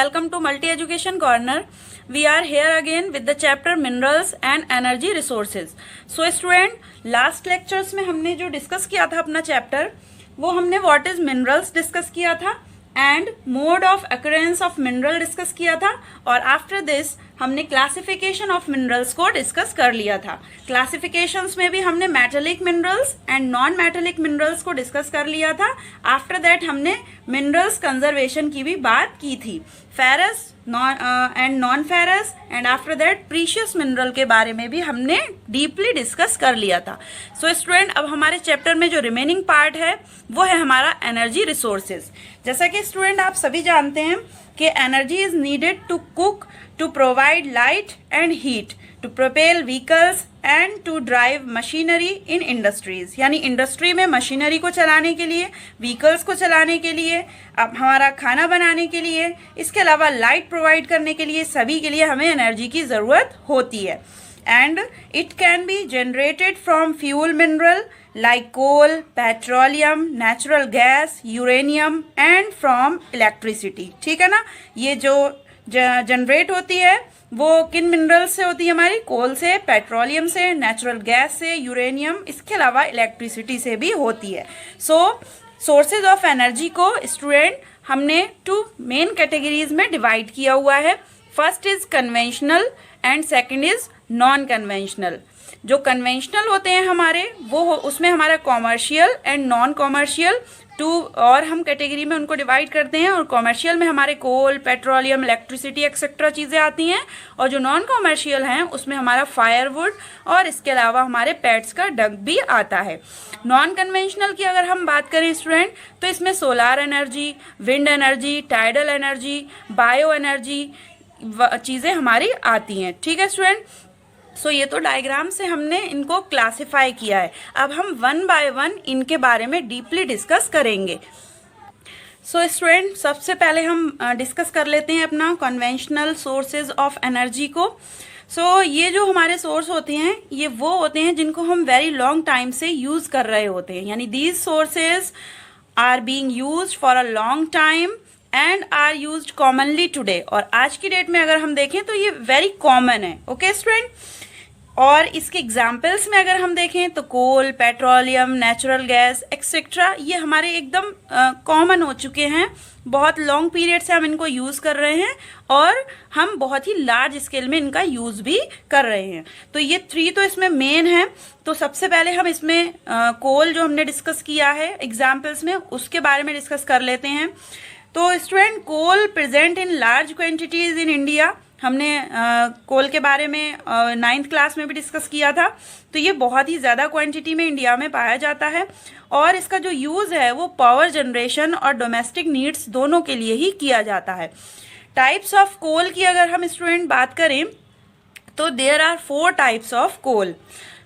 welcome to Multi Education Corner. We are here again with the chapter Minerals and Energy Resources. So student, last lectures में हमने जो discuss किया था अपना chapter, वो हमने व्हाट इज मिनरल्स डिस्कस किया था and mode of occurrence of mineral discuss किया था, और आफ्टर दिस हमने क्लासिफिकेशन ऑफ मिनरल्स को डिस्कस कर लिया था। क्लासिफिकेशंस में भी हमने metallic minerals and non metallic minerals को डिस्कस कर लिया था। आफ्टर दैट हमने मिनरल्स कंजर्वेशन की भी बात की थी, ferrous and non ferrous, and after that precious mineral के बारे में भी हमने डीपली डिस्कस कर लिया था। सो स्टूडेंट, अब हमारे चैप्टर में जो रिमेनिंग पार्ट है वो है हमारा एनर्जी रिसोर्सेज। जैसा कि स्टूडेंट आप सभी जानते हैं कि energy is needed to cook, to provide light and heat, to propel vehicles and to drive machinery in industries. यानी इंडस्ट्री में मशीनरी को चलाने के लिए, व्हीकल्स को चलाने के लिए, अब हमारा खाना बनाने के लिए, इसके अलावा लाइट प्रोवाइड करने के लिए, सभी के लिए हमें एनर्जी की ज़रूरत होती है। And it can be generated from fuel mineral like coal, petroleum, natural gas, uranium and from electricity। ठीक है ना, ये जो जनरेट होती है वो किन मिनरल से होती है? हमारी कोल से, पेट्रोलियम से, नेचुरल गैस से, यूरेनियम, इसके अलावा इलेक्ट्रिसिटी से भी होती है। सो सोर्सेज ऑफ एनर्जी को स्टूडेंट हमने टू मेन कैटेगरीज में डिवाइड किया हुआ है। First is conventional and second is non conventional. जो कन्वेंशनल होते हैं हमारे वो उसमें हमारा commercial and non commercial two और हम कैटेगरी में उनको डिवाइड करते हैं, और कॉमर्शियल में हमारे कोल, पेट्रोलियम, इलेक्ट्रिसिटी एक्सेट्रा चीज़ें आती हैं, और जो नॉन कॉमर्शियल हैं उसमें हमारा फायरवुड और इसके अलावा हमारे पेट्स का डंक भी आता है। नॉन कन्वेंशनल की अगर हम बात करें स्टूडेंट, तो इसमें solar energy, wind energy, tidal energy, bio energy चीज़ें हमारी आती हैं। ठीक है स्टूडेंट, सो ये तो डायग्राम से हमने इनको क्लासिफाई किया है। अब हम वन बाय वन इनके बारे में डीपली डिस्कस करेंगे। सो स्टूडेंट, सबसे पहले हम डिस्कस कर लेते हैं अपना कन्वेंशनल सोर्सेज ऑफ एनर्जी को। सो ये जो हमारे सोर्स होते हैं ये वो होते हैं जिनको हम वेरी लॉन्ग टाइम से यूज़ कर रहे होते हैं, यानी these sources are being used for a long time and are used commonly today. और आज की डेट में अगर हम देखें तो ये वेरी कॉमन है। ओके स्टूडेंट, और इसके एग्जाम्पल्स में अगर हम देखें तो कोल, पेट्रोलियम, नेचुरल गैस एक्सेट्रा ये हमारे एकदम कॉमन हो चुके हैं। बहुत लॉन्ग पीरियड से हम इनको यूज़ कर रहे हैं और हम बहुत ही लार्ज स्केल में इनका यूज़ भी कर रहे हैं। तो ये थ्री तो इसमें मेन है। तो सबसे पहले हम इसमें कोल जो हमने डिस्कस किया है एग्जाम्पल्स में, उसके बारे में डिस्कस कर लेते हैं। तो student, coal present in large quantities in India. हमने कोल के बारे में 9th क्लास में भी डिस्कस किया था। तो ये बहुत ही ज़्यादा क्वांटिटी में इंडिया में पाया जाता है, और इसका जो यूज़ है वो पावर जनरेशन और डोमेस्टिक नीड्स दोनों के लिए ही किया जाता है। टाइप्स ऑफ कोल की अगर हम स्टूडेंट बात करें तो there are 4 types of coal.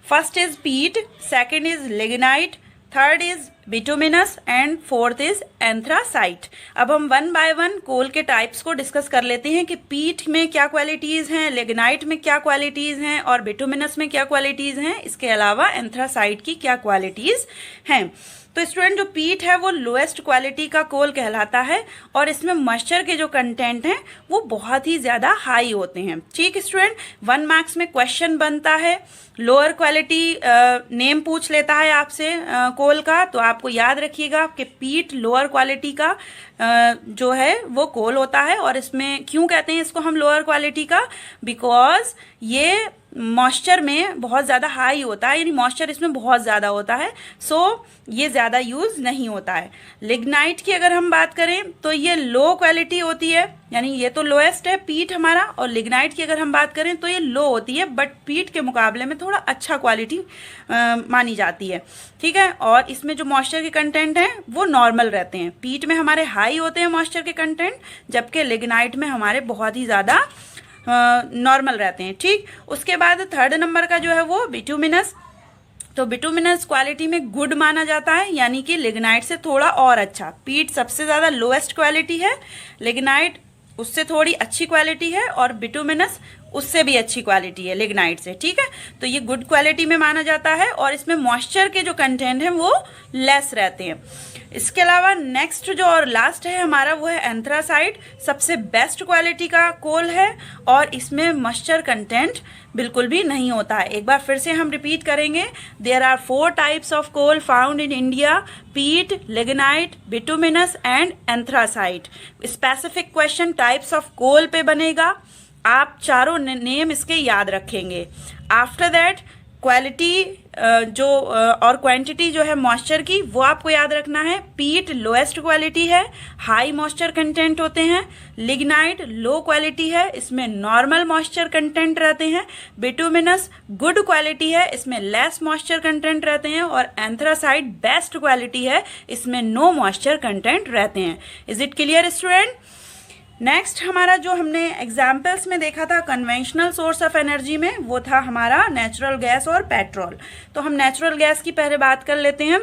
First is peat, second is lignite, third is bituminous and fourth is anthracite. अब हम वन बाय वन कोल के टाइप्स को डिस्कस कर लेते हैं कि पीट में क्या क्वालिटीज़ हैं, लिग्नाइट में क्या क्वालिटीज़ हैं, और बिटुमिनस में क्या क्वालिटीज़ हैं, इसके अलावा एंथ्रासाइट की क्या क्वालिटीज़ हैं। तो स्टूडेंट, जो पीट है वो लोएस्ट क्वालिटी का कोल कहलाता है, और इसमें मॉइस्चर के जो कंटेंट हैं वो बहुत ही ज़्यादा हाई होते हैं। ठीक स्टूडेंट, 1 मार्क्स में क्वेश्चन बनता है, लोअर क्वालिटी नेम पूछ लेता है आपसे कोल का, तो आपको याद रखिएगा कि पीट लोअर क्वालिटी का जो है वो कोल होता है। और इसमें क्यों कहते हैं इसको हम लोअर क्वालिटी का? बिकॉज ये मॉइस्चर में बहुत ज़्यादा हाई होता है, यानी मॉइस्चर इसमें बहुत ज़्यादा होता है, सो ये ज़्यादा यूज़ नहीं होता है। लिग्नाइट की अगर हम बात करें तो ये लो क्वालिटी होती है, यानी ये तो लोएस्ट है पीट हमारा, और लिग्नाइट की अगर हम बात करें तो ये लो होती है, बट पीट के मुकाबले में थोड़ा अच्छा क्वालिटी मानी जाती है। ठीक है, और इसमें जो मॉइस्चर के कंटेंट हैं वो नॉर्मल रहते हैं। पीट में हमारे हाई होते हैं मॉइस्चर के कंटेंट, जबकि लिग्नाइट में हमारे बहुत ही ज़्यादा नॉर्मल रहते हैं। ठीक, उसके बाद थर्ड नंबर का जो है वो बिटुमिनस। तो बिटुमिनस क्वालिटी में गुड माना जाता है, यानी कि लिग्नाइट से थोड़ा और अच्छा। पीट सबसे ज़्यादा लोएस्ट क्वालिटी है, लिग्नाइट उससे थोड़ी अच्छी क्वालिटी है, और बिटुमिनस उससे भी अच्छी क्वालिटी है लिग्नाइट से, ठीक है। तो ये गुड क्वालिटी में माना जाता है, और इसमें मॉइस्चर के जो कंटेंट हैं वो लेस रहते हैं। इसके अलावा नेक्स्ट जो और लास्ट है हमारा वो है एंथ्रासाइट। सबसे बेस्ट क्वालिटी का कोल है, और इसमें मॉइस्चर कंटेंट बिल्कुल भी नहीं होता है। एक बार फिर से हम रिपीट करेंगे, there are 4 types of coal found in India: peat, lignite, bituminous and anthracite. Specific question types of coal पे बनेगा, आप चारों नेम इसके याद रखेंगे। आफ्टर दैट क्वालिटी और क्वांटिटी जो है मॉइस्चर की वो आपको याद रखना है। पीट लोएस्ट क्वालिटी है, हाई मॉइस्चर कंटेंट होते हैं। लिग्नाइट लो क्वालिटी है, इसमें नॉर्मल मॉइस्चर कंटेंट रहते हैं। बिटुमिनस गुड क्वालिटी है, इसमें लेस मॉइस्चर कंटेंट रहते हैं। और एंथ्रासाइट बेस्ट क्वालिटी है, इसमें नो मॉइस्चर कंटेंट रहते हैं। Is it clear student? Next हमारा जो हमने एग्जाम्पल्स में देखा था कन्वेंशनल सोर्स ऑफ एनर्जी में, वो था हमारा नेचुरल गैस और पेट्रोल। तो हम नेचुरल गैस की पहले बात कर लेते हैं।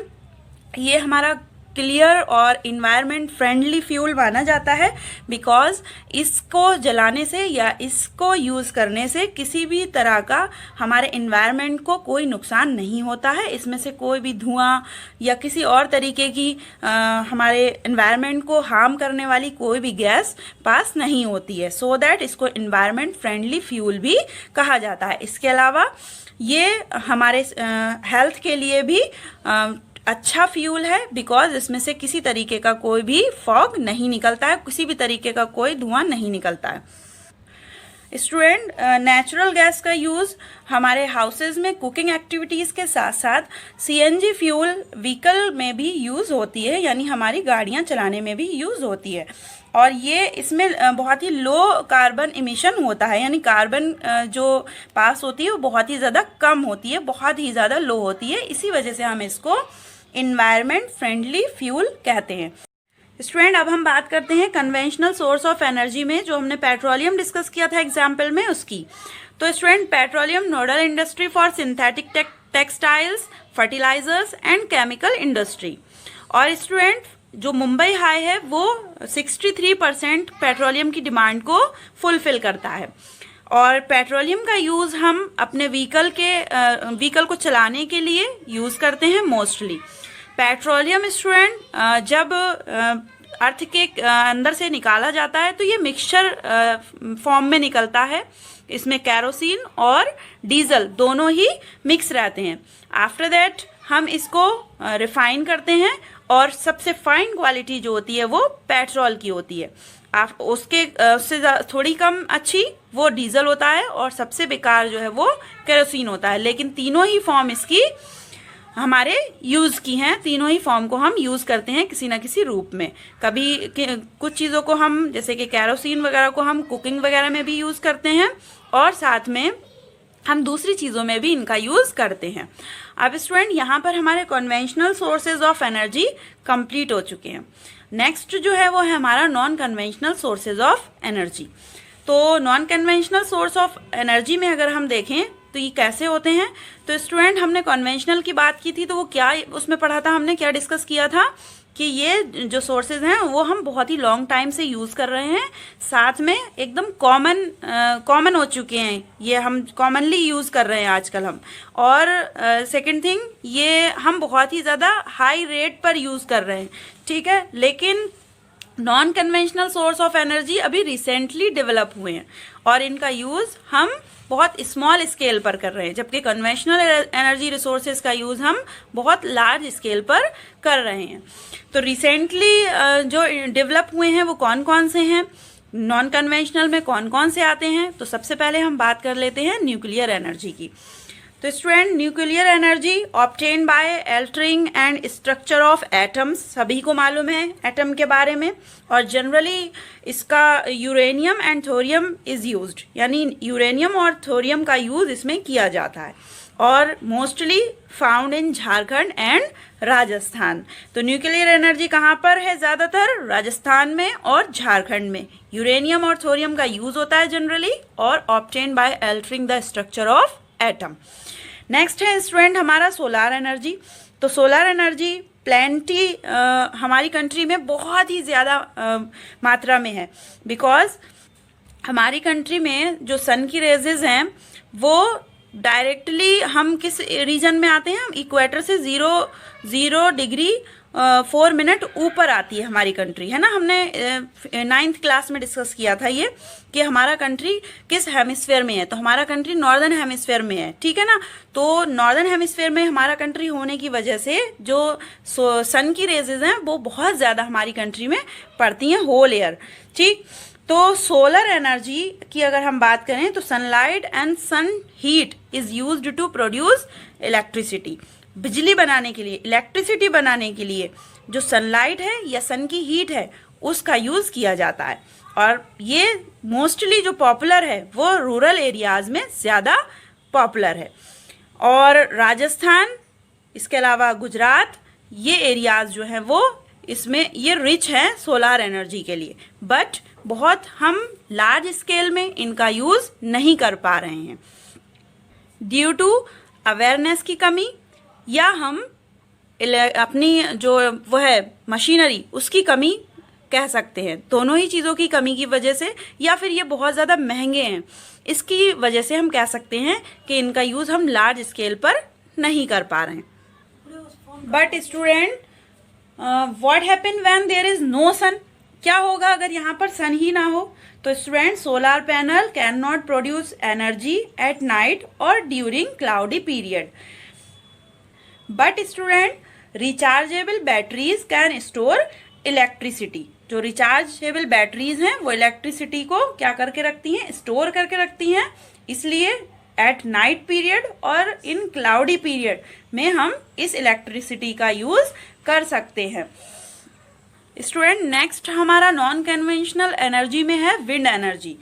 ये हमारा क्लियर और इन्वायरमेंट फ्रेंडली फ्यूल माना जाता है, बिकॉज इसको जलाने से या इसको यूज़ करने से किसी भी तरह का हमारे इन्वायरमेंट को कोई नुकसान नहीं होता है। इसमें से कोई भी धुआं या किसी और तरीके की हमारे इन्वायरमेंट को हार्म करने वाली कोई भी गैस पास नहीं होती है। सो दैट इसको इन्वायरमेंट फ्रेंडली फ्यूल भी कहा जाता है। इसके अलावा ये हमारे हेल्थ के लिए भी अच्छा फ्यूल है, बिकॉज इसमें से किसी तरीके का कोई भी फॉग नहीं निकलता है, किसी भी तरीके का कोई धुआं नहीं निकलता है। स्टूडेंट, नेचुरल गैस का यूज़ हमारे हाउसेज में कुकिंग एक्टिविटीज़ के साथ साथ सीएनजी फ्यूल व्हीकल में भी यूज़ होती है, यानी हमारी गाड़ियां चलाने में भी यूज़ होती है। और ये इसमें बहुत ही लो कार्बन इमिशन होता है, यानी कार्बन जो पास होती है वो बहुत ही ज़्यादा कम होती है, बहुत ही ज़्यादा लो होती है। इसी वजह से हम इसको इन्वायरमेंट फ्रेंडली फ्यूल कहते हैं। स्टूडेंट, अब हम बात करते हैं कन्वेंशनल सोर्स ऑफ एनर्जी में, जो हमने पेट्रोलियम डिस्कस किया था एग्जाम्पल में उसकी। तो student, petroleum nodal industry for synthetic textiles, fertilizers and chemical industry. और स्टूडेंट, जो मुंबई हाई है वो 63% पेट्रोलियम की डिमांड को फुलफिल करता है। और पेट्रोलियम का यूज़ हम अपने व्हीकल को चलाने के लिए यूज़ करते हैं मोस्टली। पेट्रोलियम स्टूडेंट जब अर्थ के अंदर से निकाला जाता है तो ये मिक्सचर फॉर्म में निकलता है। इसमें कैरोसिन और डीजल दोनों ही मिक्स रहते हैं। आफ्टर दैट हम इसको रिफाइन करते हैं, और सबसे फाइन क्वालिटी जो होती है वो पेट्रोल की होती है। उससे थोड़ी कम अच्छी वो डीजल होता है, और सबसे बेकार जो है वो केरोसिन होता है। लेकिन तीनों ही फॉर्म इसकी हमारे यूज़ की हैं, तीनों ही फॉर्म को हम यूज़ करते हैं किसी ना किसी रूप में। कभी कुछ चीज़ों को हम, जैसे कि कैरोसिन वगैरह को हम कुकिंग वगैरह में भी यूज़ करते हैं, और साथ में हम दूसरी चीज़ों में भी इनका यूज़ करते हैं। अब स्टूडेंट, यहाँ पर हमारे conventional sources of energy complete हो चुके हैं। नेक्स्ट जो है वो है हमारा non conventional sources of energy. तो non conventional source of energy में अगर हम देखें तो ये कैसे होते हैं, तो स्टूडेंट हमने कन्वेंशनल की बात की थी, तो वो क्या उसमें पढ़ा था, हमने क्या डिस्कस किया था कि ये जो सोर्सेज हैं वो हम बहुत ही लॉन्ग टाइम से यूज़ कर रहे हैं, साथ में एकदम कॉमन हो चुके हैं, ये हम कॉमनली यूज़ कर रहे हैं आजकल हम। और सेकंड थिंग, ये हम बहुत ही ज़्यादा हाई रेट पर यूज़ कर रहे हैं, ठीक है। लेकिन non conventional source of energy अभी रिसेंटली डेवलप हुए हैं, और इनका यूज़ हम बहुत स्मॉल स्केल पर कर रहे हैं, जबकि कन्वेंशनल एनर्जी रिसोर्सेज का यूज़ हम बहुत लार्ज स्केल पर कर रहे हैं। तो रिसेंटली जो डेवलप हुए हैं वो कौन कौन से हैं, नॉन कन्वेंशनल में कौन कौन से आते हैं, तो सबसे पहले हम बात कर लेते हैं न्यूक्लियर एनर्जी की। तो student, nuclear energy obtain bye altering and structure of atoms, सभी को मालूम है एटम के बारे में। और जनरली इसका uranium and thorium is used, यानी यूरेनियम और थोरियम का यूज इसमें किया जाता है, और mostly found in Jharkhand and Rajasthan. तो न्यूक्लियर एनर्जी कहाँ पर है? ज़्यादातर राजस्थान में और झारखंड में यूरेनियम और थोरियम का यूज होता है जनरली, और obtain bye altering the structure of atom. Next है स्टूडेंट हमारा सोलार एनर्जी। तो सोलार एनर्जी प्लेंटी हमारी कंट्री में बहुत ही ज़्यादा मात्रा में है, बिकॉज हमारी कंट्री में जो सन की रेजेज हैं वो डायरेक्टली हम किस रीजन में आते हैं, हम इक्वेटर से 0.4 ऊपर आती है हमारी कंट्री, है ना। हमने 9th क्लास में डिस्कस किया था ये कि हमारा कंट्री किस हेमिस्फेयर में है, तो हमारा कंट्री नॉर्दर्न हेमिस्फेयर में है, ठीक है ना। तो नॉर्दर्न हेमिस्फेयर में हमारा कंट्री होने की वजह से जो सन की रेजेज हैं वो बहुत ज़्यादा हमारी कंट्री में पड़ती हैं, होल ईयर, ठीक। तो सोलर एनर्जी की अगर हम बात करें तो sunlight and sun heat is used to produce electricity. बिजली बनाने के लिए, इलेक्ट्रिसिटी बनाने के लिए जो सनलाइट है या सन की हीट है उसका यूज किया जाता है, और ये मोस्टली जो पॉपुलर है वो रूरल एरियाज में ज़्यादा पॉपुलर है। और राजस्थान, इसके अलावा गुजरात, ये एरियाज जो हैं वो इसमें ये रिच हैं सोलार एनर्जी के लिए, बट बहुत हम लार्ज स्केल में इनका यूज नहीं कर पा रहे हैं ड्यू टू अवेयरनेस की कमी, या हम अपनी जो वो है मशीनरी उसकी कमी कह सकते हैं। दोनों ही चीज़ों की कमी की वजह से, या फिर ये बहुत ज़्यादा महंगे हैं, इसकी वजह से हम कह सकते हैं कि इनका यूज़ हम लार्ज स्केल पर नहीं कर पा रहे हैं। But student, what happen when there is no sun? क्या होगा अगर यहाँ पर सन ही ना हो? तो student, solar panel can not produce energy at night और during cloudy period, but student rechargeable batteries can store electricity. जो रिचार्जेबल बैटरीज हैं वो इलेक्ट्रिसिटी को क्या करके रखती हैं, स्टोर करके रखती हैं, इसलिए एट नाइट पीरियड और इन क्लाउडी पीरियड में हम इस इलेक्ट्रिसिटी का यूज कर सकते हैं। स्टूडेंट, नेक्स्ट हमारा नॉन कन्वेंशनल एनर्जी में है विंड एनर्जी।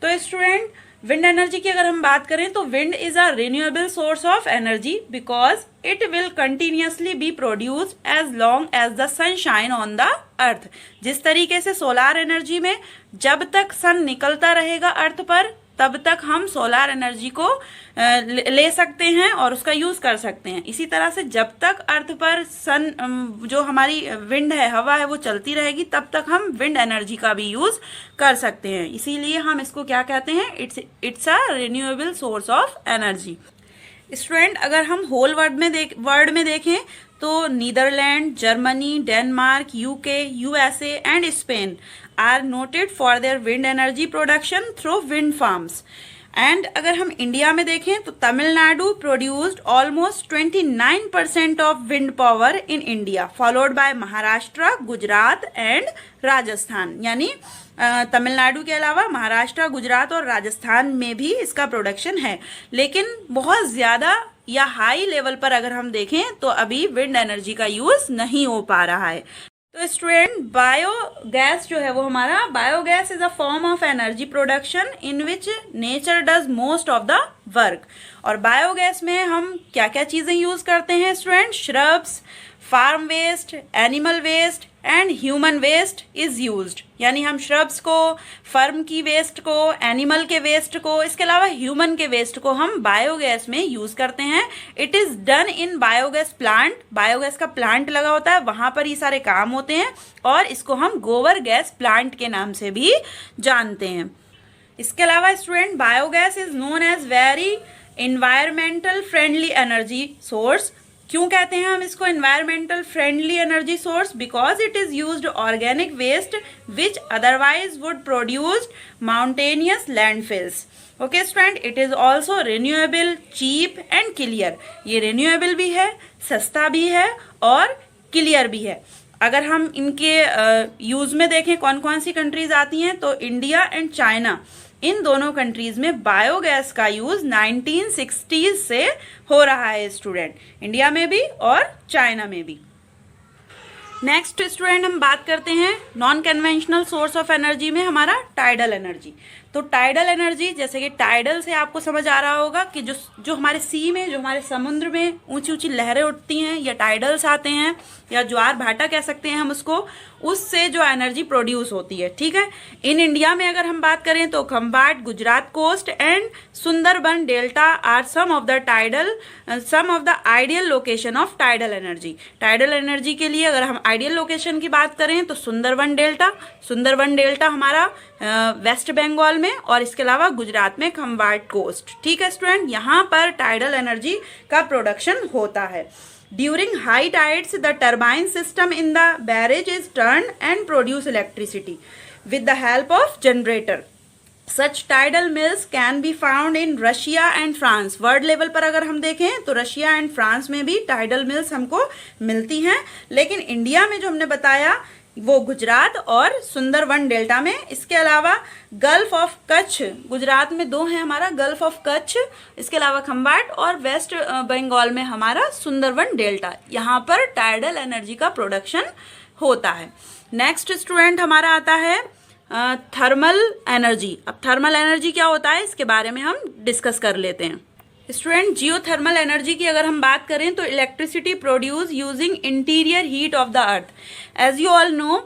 तो स्टूडेंट, विंड एनर्जी की अगर हम बात करें तो wind is a renewable source of energy because it will continuously be produce as long as the sun shine on the earth. जिस तरीके से सोलार एनर्जी में जब तक सन निकलता रहेगा अर्थ पर तब तक हम सोलार एनर्जी को ले सकते हैं और उसका यूज कर सकते हैं, इसी तरह से जब तक अर्थ पर सन जो हमारी विंड है, हवा है, वो चलती रहेगी तब तक हम विंड एनर्जी का भी यूज कर सकते हैं। इसीलिए हम इसको क्या कहते हैं, it's a renewable source of energy. Student, अगर हम होल वर्ल्ड में देखें तो Netherland, Germany, Denmark, UK, USA and Spain are noted for their wind energy production through wind farms. And अगर हम इंडिया में देखें तो Tamil Nadu produced almost 29% of wind power in India, followed by Maharashtra, Gujarat and Rajasthan. यानी तमिलनाडु के अलावा महाराष्ट्र, गुजरात और राजस्थान में भी इसका प्रोडक्शन है, लेकिन बहुत ज़्यादा या हाई लेवल पर अगर हम देखें तो अभी विंड एनर्जी का यूज़ नहीं हो पा रहा है। तो स्टूडेंट, बायोगैस जो है वो हमारा, biogas is a form of energy production in which nature does most of the work. और बायोगैस में हम क्या क्या चीज़ें यूज़ करते हैं student? Shrubs, farm waste, animal waste and human waste is used. यानी हम श्रब्स को, फर्म की वेस्ट को, एनिमल के वेस्ट को, इसके अलावा ह्यूमन के वेस्ट को हम बायोगैस में यूज करते हैं। It is done in biogas plant, biogas का प्लांट लगा होता है, वहां पर ये सारे काम होते हैं, और इसको हम गोबर गैस प्लांट के नाम से भी जानते हैं। इसके अलावा student, biogas is known as very environmental friendly energy source. क्यों कहते हैं हम इसको environmental friendly energy source? Because it is used organic waste which otherwise would produce mountainous landfills. Okay student, it is also renewable, cheap and clear. ये renewable भी है, सस्ता भी है और क्लियर भी है। अगर हम इनके यूज में देखें कौन कौन सी कंट्रीज आती हैं, तो इंडिया एंड चाइना, इन दोनों कंट्रीज में बायोगैस का यूज 1960s से हो रहा है स्टूडेंट, इंडिया में भी और चाइना में भी। नेक्स्ट स्टूडेंट, हम बात करते हैं non conventional source of energy में हमारा टाइडल एनर्जी। तो टाइडल एनर्जी, जैसे कि टाइडल से आपको समझ आ रहा होगा कि जो हमारे सी में, जो हमारे समुद्र में ऊंची ऊंची लहरें उठती हैं या टाइडल्स आते हैं या ज्वार भाटा कह सकते हैं हम उसको, उससे जो एनर्जी प्रोड्यूस होती है, ठीक है। इन इंडिया में अगर हम बात करें तो Khambhat, Gujarat coast and Sundarban delta are some of the ideal location of tidal energy. Tidal energy के लिए अगर हम आइडियल लोकेशन की बात करें तो सुंदरबन डेल्टा हमारा वेस्ट बंगाल में, और इसके अलावा गुजरात में खंभात कोस्ट। ठीक है स्टूडेंट, यहाँ पर टाइडल एनर्जी का प्रोडक्शन होता है। During high tides the turbine system in the barrage is turn and produce electricity with the help of generator. Such tidal mills can be found in Russia and France. World level पर अगर हम देखें तो Russia and France में भी tidal mills हमको मिलती हैं, लेकिन इंडिया में जो हमने बताया वो गुजरात और सुंदरवन डेल्टा में। इसके अलावा गल्फ ऑफ कच्छ, गुजरात में 2 हैं हमारा, गल्फ ऑफ कच्छ, इसके अलावा खंभात, और वेस्ट बंगाल में हमारा सुंदरवन डेल्टा, यहाँ पर टाइडल एनर्जी का प्रोडक्शन होता है। नेक्स्ट स्टूडेंट हमारा आता है थर्मल एनर्जी। अब थर्मल एनर्जी क्या होता है इसके बारे में हम डिस्कस कर लेते हैं। स्टूडेंट, जियोथर्मल एनर्जी की अगर हम बात करें तो electricity produce using interior heat of the earth. As you all know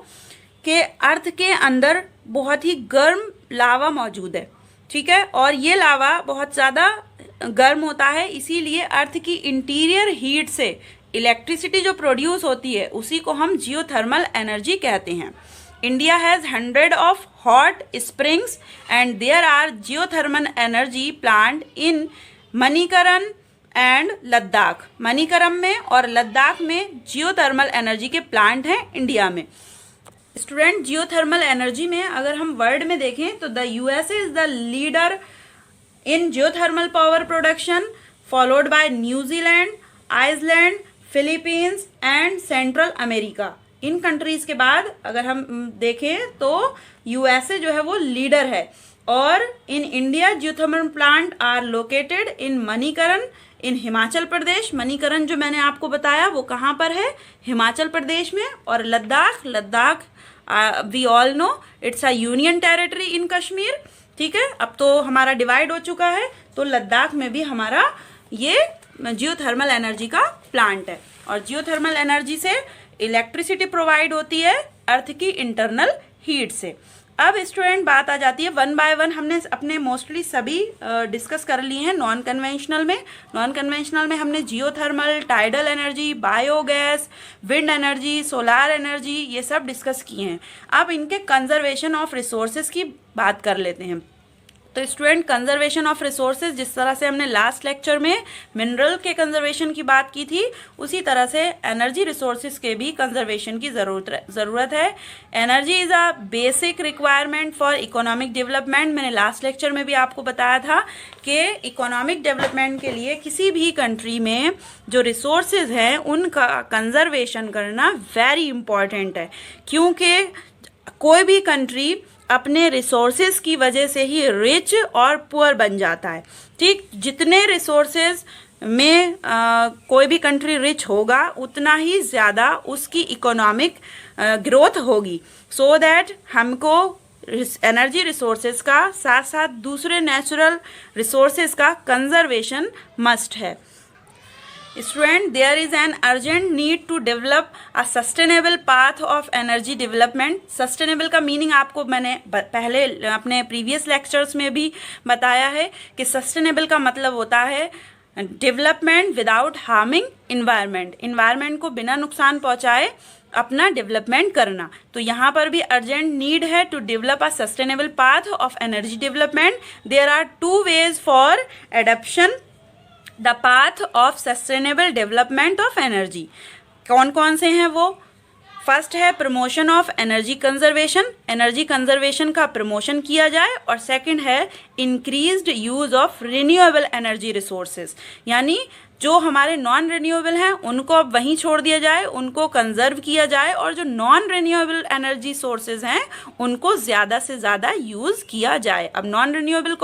कि अर्थ के अंदर बहुत ही गर्म लावा मौजूद है, ठीक है, और ये लावा बहुत ज़्यादा गर्म होता है, इसीलिए अर्थ की इंटीरियर हीट से इलेक्ट्रिसिटी जो प्रोड्यूस होती है उसी को हम जियोथर्मल एनर्जी कहते हैं। India has 100 of hot springs and there are geothermal energy plant in Manikaran and Ladakh. Manikaran में और लद्दाख में जियोथर्मल एनर्जी के प्लांट हैं इंडिया में। स्टूडेंट, जियोथर्मल एनर्जी में अगर हम वर्ल्ड में देखें तो the USA is the leader in geothermal power production, followed by New Zealand, Iceland, Philippines and Central America. इन कंट्रीज के बाद अगर हम देखें तो यूएसए जो है वो लीडर है। और in India geothermal plant are located in Manikaran in Himachal Pradesh. Manikaran जो मैंने आपको बताया वो कहाँ पर है, हिमाचल प्रदेश में। और Ladakh we all know it's a union territory in Kashmir. ठीक है, अब तो हमारा डिवाइड हो चुका है, तो लद्दाख में भी हमारा ये जियोथर्मल एनर्जी का प्लांट है। और जियोथर्मल एनर्जी से इलेक्ट्रिसिटी प्रोवाइड होती है अर्थ की इंटरनल हीट से। अब स्टूडेंट बात आ जाती है 1 बाय 1 हमने अपने मोस्टली सभी डिस्कस कर लिए हैं नॉन कन्वेंशनल में। नॉन कन्वेंशनल में हमने geothermal, tidal energy, biogas, wind energy, solar energy ये सब डिस्कस किए हैं। अब इनके कंजर्वेशन ऑफ रिसोर्सेज की बात कर लेते हैं। तो स्टूडेंट, कंजर्वेशन ऑफ रिसोर्सेज, जिस तरह से हमने लास्ट लेक्चर में मिनरल के कंजर्वेशन की बात की थी, उसी तरह से एनर्जी रिसोर्सेज के भी कंजर्वेशन की ज़रूरत है। Energy is a basic requirement for economic development. मैंने लास्ट लेक्चर में भी आपको बताया था कि इकोनॉमिक डेवलपमेंट के लिए किसी भी कंट्री में जो रिसोर्सेज हैं उनका कंजर्वेशन करना वेरी इम्पॉर्टेंट है, क्योंकि कोई भी कंट्री अपने रिसोर्सेज की वजह से ही रिच और पुअर बन जाता है। ठीक, जितने रिसोर्सेज में कोई भी कंट्री रिच होगा उतना ही ज़्यादा उसकी इकोनॉमिक ग्रोथ होगी। सो दैट हमको एनर्जी रिसोर्सेज का साथ साथ दूसरे नेचुरल रिसोर्सेज का कंजर्वेशन मस्ट है। Student, there is an urgent need to develop a sustainable path of energy development. Sustainable का मीनिंग आपको मैंने पहले अपने प्रीवियस लेक्चर्स में भी बताया है कि sustainable का मतलब होता है development without harming environment. Environment को बिना नुकसान पहुंचाए अपना डेवलपमेंट करना। तो यहाँ पर भी अर्जेंट नीड है to develop a sustainable path of energy development. There are 2 ways for adoption the path of sustainable development of energy. कौन कौन से हैं वो? फर्स्ट है promotion of energy conservation, energy conservation का प्रमोशन किया जाए। और सेकंड है increased use of renewable energy resources, यानी जो हमारे नॉन रिन्यूएबल हैं उनको अब वहीं छोड़ दिया जाए, उनको कंजर्व किया जाए, और जो नॉन रिन्यूएबल एनर्जी सोर्सेज हैं उनको ज़्यादा से ज़्यादा यूज़ किया जाए। अब नॉन रिन्यूएबल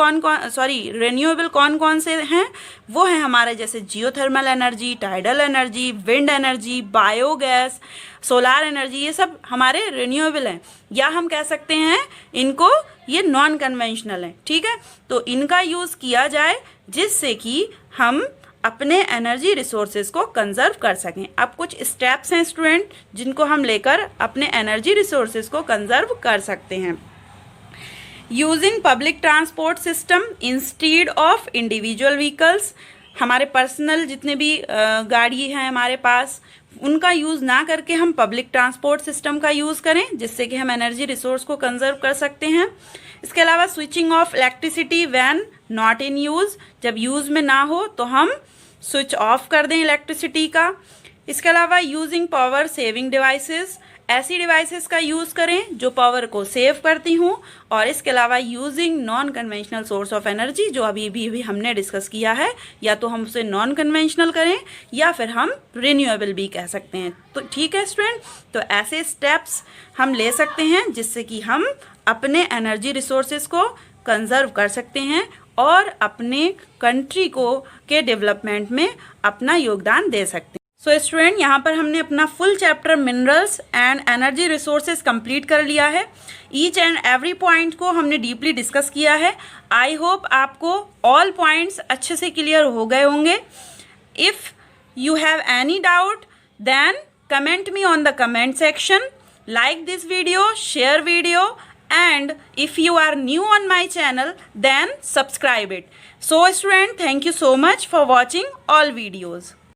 रिन्यूएबल कौन कौन से हैं? वो हैं हमारे जैसे geothermal energy, tidal energy, wind energy, biogas, solar energy, ये सब हमारे रिन्यूएबल हैं, या हम कह सकते हैं इनको ये नॉन कन्वेंशनल हैं। ठीक है, तो इनका यूज़ किया जाए जिससे कि हम अपने एनर्जी रिसोर्सेज को कंजर्व कर सकें। अब कुछ स्टेप्स हैं स्टूडेंट जिनको हम लेकर अपने एनर्जी रिसोर्सेज को कंजर्व कर सकते हैं। Using public transport system instead of individual vehicles, हमारे पर्सनल जितने भी गाड़ी हैं हमारे पास, उनका यूज़ ना करके हम पब्लिक ट्रांसपोर्ट सिस्टम का यूज़ करें, जिससे कि हम एनर्जी रिसोर्स को कंजर्व कर सकते हैं। इसके अलावा switching off electricity when not in use, जब यूज़ में ना हो तो हम स्विच ऑफ कर दें इलेक्ट्रिसिटी का। इसके अलावा यूजिंग पावर सेविंग डिवाइसेस, ऐसी डिवाइसेस का यूज़ करें जो पावर को सेव करती हूँ। और इसके अलावा using non conventional source of energy, जो अभी भी हमने डिस्कस किया है, या तो हम उसे नॉन कन्वेंशनल करें या फिर हम रिन्यूएबल भी कह सकते हैं। तो ठीक है स्टूडेंट, तो ऐसे स्टेप्स हम ले सकते हैं जिससे कि हम अपने एनर्जी रिसोर्सेज को कंजर्व कर सकते हैं और अपने कंट्री को के डेवलपमेंट में अपना योगदान दे सकते हैं। सो स्टूडेंट, यहाँ पर हमने अपना full chapter minerals and energy resources complete कर लिया है। ईच एंड एवरी पॉइंट को हमने डीपली डिस्कस किया है। आई होप आपको ऑल पॉइंट्स अच्छे से क्लियर हो गए होंगे। If you have any doubt then comment me on the comment section, like this video, share video, and if you are new on my channel then subscribe it. So student, thank you so much for watching all videos.